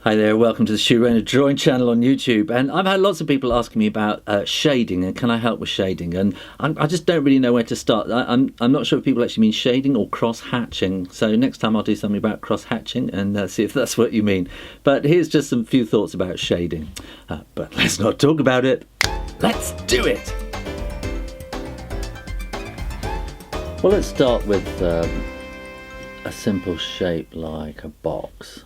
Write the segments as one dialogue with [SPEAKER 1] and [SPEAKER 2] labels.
[SPEAKER 1] Hi there, welcome to the Stu Rayner Drawing Channel on YouTube. And I've had lots of people asking me about shading and can I help with shading, and I just don't really know where to start. I'm not sure if people actually mean shading or cross-hatching, so next time I'll do something about cross-hatching and see if that's what you mean. But here's just some few thoughts about shading. But let's not talk about it, let's do it! Well, let's start with a simple shape like a box.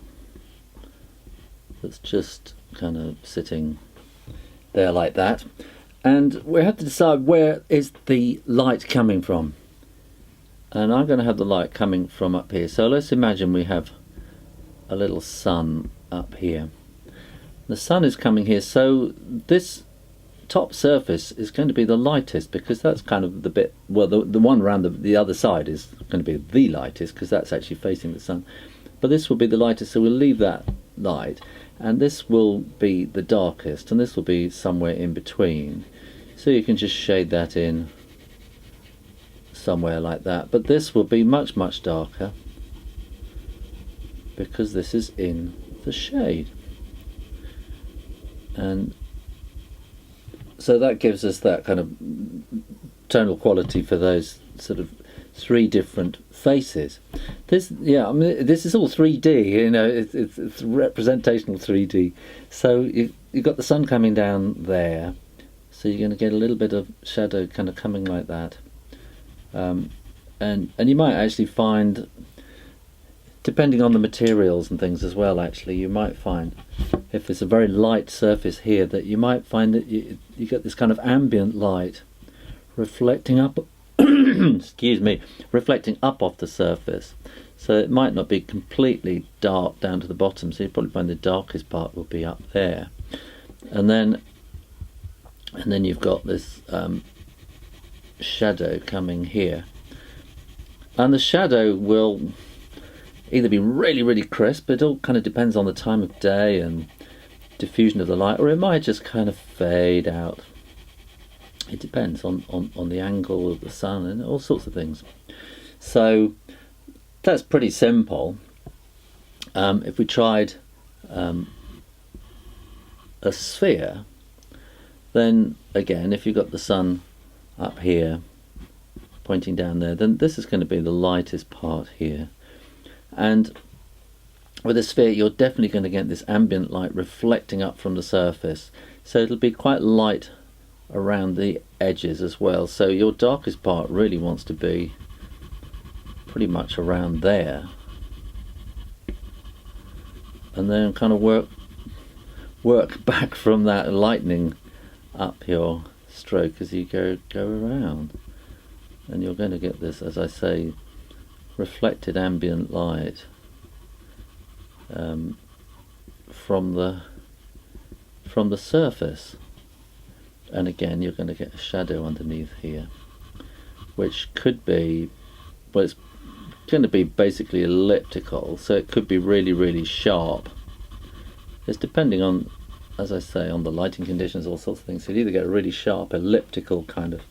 [SPEAKER 1] That's just kind of sitting there like that, and we have to decide where is the light coming from, and I'm going to have the light coming from up here. So let's imagine we have a little sun up here. The sun is coming here, so this top surface is going to be the lightest because that's kind of the bit, well, the one around the other side is going to be the lightest because that's actually facing the sun, but this will be the lightest, so we'll leave that light. And this will be the darkest, and this will be somewhere in between. So you can just shade that in somewhere like that. But this will be much, much darker because this is in the shade. And so that gives us that kind of tonal quality for those sort of three different faces. This, yeah, I mean, this is all 3D, you know, it's representational 3D. So you've got the sun coming down there, so you're going to get a little bit of shadow kind of coming like that. And you might actually find, depending on the materials and things as well, actually, you might find, if it's a very light surface here, that you might find that you get this kind of ambient light reflecting up excuse me, reflecting up off the surface, so it might not be completely dark down to the bottom, so you probably find the darkest part will be up there, and then you've got this shadow coming here, and the shadow will either be really, really crisp, it all kind of depends on the time of day and diffusion of the light, or it might just kind of fade out. It depends on the angle of the sun and all sorts of things. So that's pretty simple. If we tried a sphere, then again, if you've got the sun up here pointing down there, then this is going to be the lightest part here. And with a sphere, you're definitely going to get this ambient light reflecting up from the surface. So it'll be quite light around the edges as well, so your darkest part really wants to be pretty much around there, and then kind of work back from that, lightening up your stroke as you go around, and you're going to get this, as I say, reflected ambient light from the surface. And again, you're going to get a shadow underneath here, which could be, well, it's going to be basically elliptical, so it could be really, really sharp. It's depending on, as I say, on the lighting conditions, all sorts of things. So you either get a really sharp elliptical kind of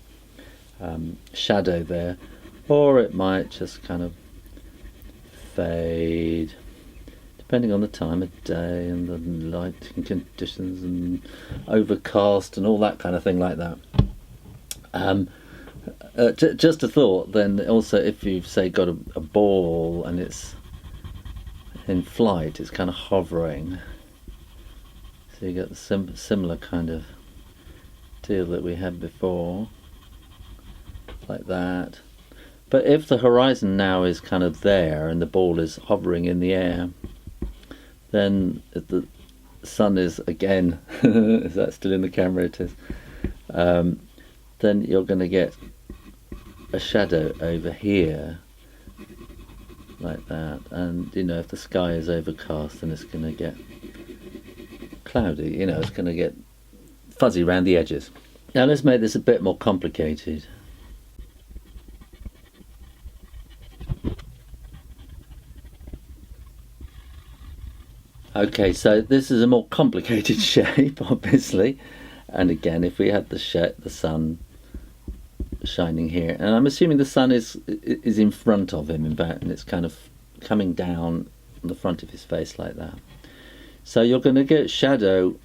[SPEAKER 1] shadow there, or it might just kind of fade, depending on the time of day and the lighting conditions and overcast and all that kind of thing like that. Just a thought then, also, if you've, say, got a ball and it's in flight, it's kind of hovering, so you get the similar kind of deal that we had before, like that. But if the horizon now is kind of there and the ball is hovering in the air, then if the sun is again, is that still in the camera? It is. Then you're going to get a shadow over here, like that. And you know, if the sky is overcast, then it's going to get cloudy. You know, it's going to get fuzzy around the edges. Now let's make this a bit more complicated. Okay, so this is a more complicated shape, obviously, and again, if we had the sun shining here, and I'm assuming the sun is in front of him, in fact, and it's kind of coming down on the front of his face like that. So you're going to get shadow.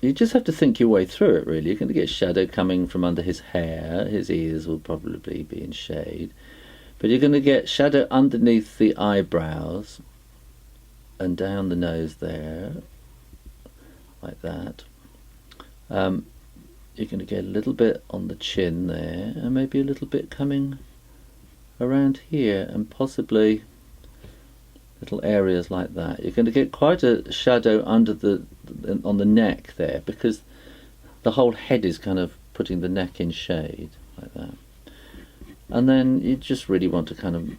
[SPEAKER 1] You just have to think your way through it, really. You're going to get shadow coming from under his hair. His ears will probably be in shade. But you're going to get shadow underneath the eyebrows and down the nose there, like that. You're going to get a little bit on the chin there, and maybe a little bit coming around here, and possibly little areas like that. You're going to get quite a shadow under on the neck there, because the whole head is kind of putting the neck in shade like that. And then you just really want to kind of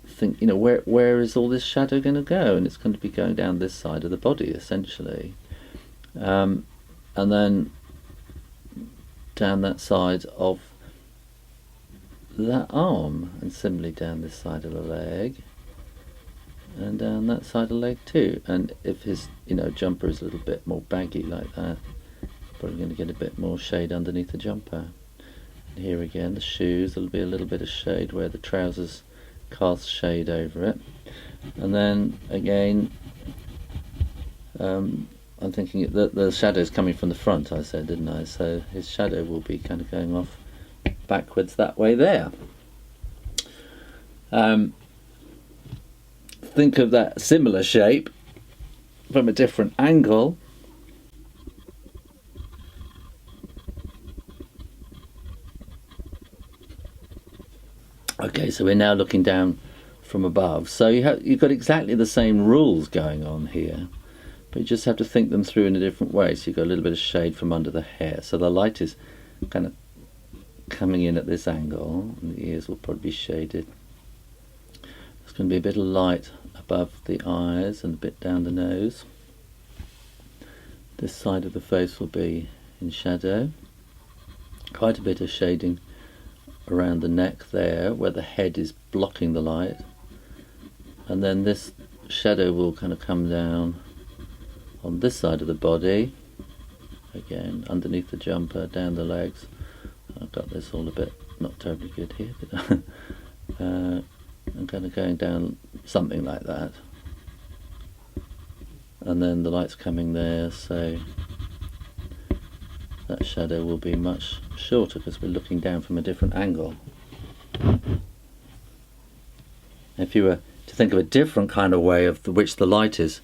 [SPEAKER 1] think, you know, where is all this shadow going to go? And it's going to be going down this side of the body essentially, and then down that side of that arm, and similarly down this side of the leg, and down that side of the leg too. And if his, you know, jumper is a little bit more baggy like that, probably going to get a bit more shade underneath the jumper. And here again, the shoes, there'll be a little bit of shade where the trousers cast shade over it. And then again, I'm thinking that the shadow's coming from the front, I said, didn't I? So his shadow will be kind of going off backwards that way there. Think of that similar shape from a different angle. Okay, so we're now looking down from above. So you've got exactly the same rules going on here, but you just have to think them through in a different way. So you've got a little bit of shade from under the hair. So the light is kind of coming in at this angle, and the ears will probably be shaded. There's going to be a bit of light above the eyes and a bit down the nose. This side of the face will be in shadow. Quite a bit of shading around the neck there, where the head is blocking the light. And then this shadow will kind of come down on this side of the body, again underneath the jumper, down the legs. I've got this all a bit not terribly good here, but I'm kind of going down something like that. And then the light's coming there, so that shadow will be much shorter because we're looking down from a different angle. If you were to think of a different kind of way of which the light is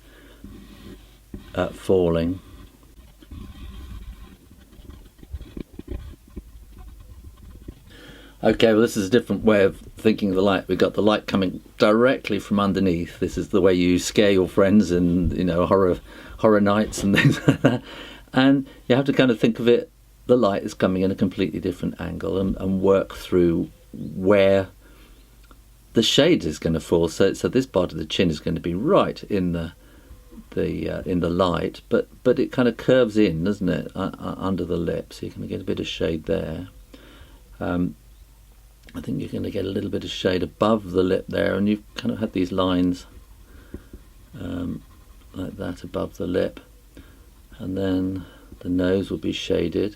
[SPEAKER 1] falling, okay, well, this is a different way of thinking of the light. We've got the light coming directly from underneath. This is the way you scare your friends in, you know, horror nights and things like that. And you have to kind of think of it, the light is coming in a completely different angle, and work through where the shade is going to fall. So this part of the chin is going to be right in the light, but it kind of curves in, doesn't it, under the lip, so you're going to get a bit of shade there. I think you're going to get a little bit of shade above the lip there, and you've kind of had these lines like that above the lip, and then the nose will be shaded.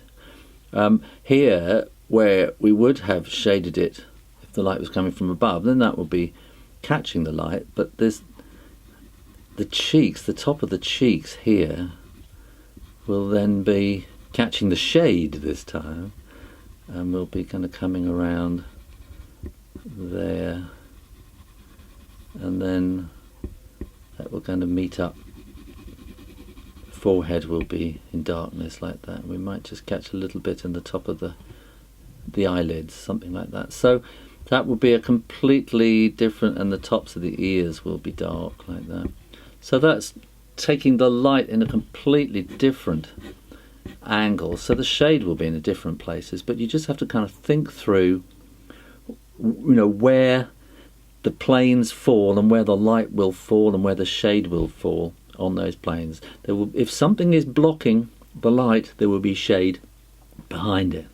[SPEAKER 1] Here, where we would have shaded it if the light was coming from above, then that would be catching the light, but there's the cheeks, the top of the cheeks here will then be catching the shade this time, and we'll be kind of coming around there, and then that will kind of meet up. Forehead will be in darkness like that. We might just catch a little bit in the top of the eyelids, something like that. So that will be a completely different, and the tops of the ears will be dark like that. So that's taking the light in a completely different angle. So the shade will be in different places, but you just have to kind of think through, you know, where the planes fall and where the light will fall and where the shade will fall on those planes. There will, if something is blocking the light, there will be shade behind it.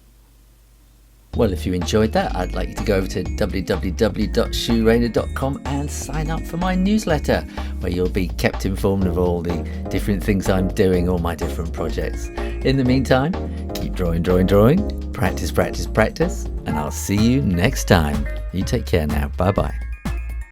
[SPEAKER 1] Well, if you enjoyed that, I'd like you to go over to www.shoerainer.com and sign up for my newsletter, where you'll be kept informed of all the different things I'm doing, all my different projects. In the meantime, keep drawing, practice, and I'll see you next time. You take care now. Bye-bye.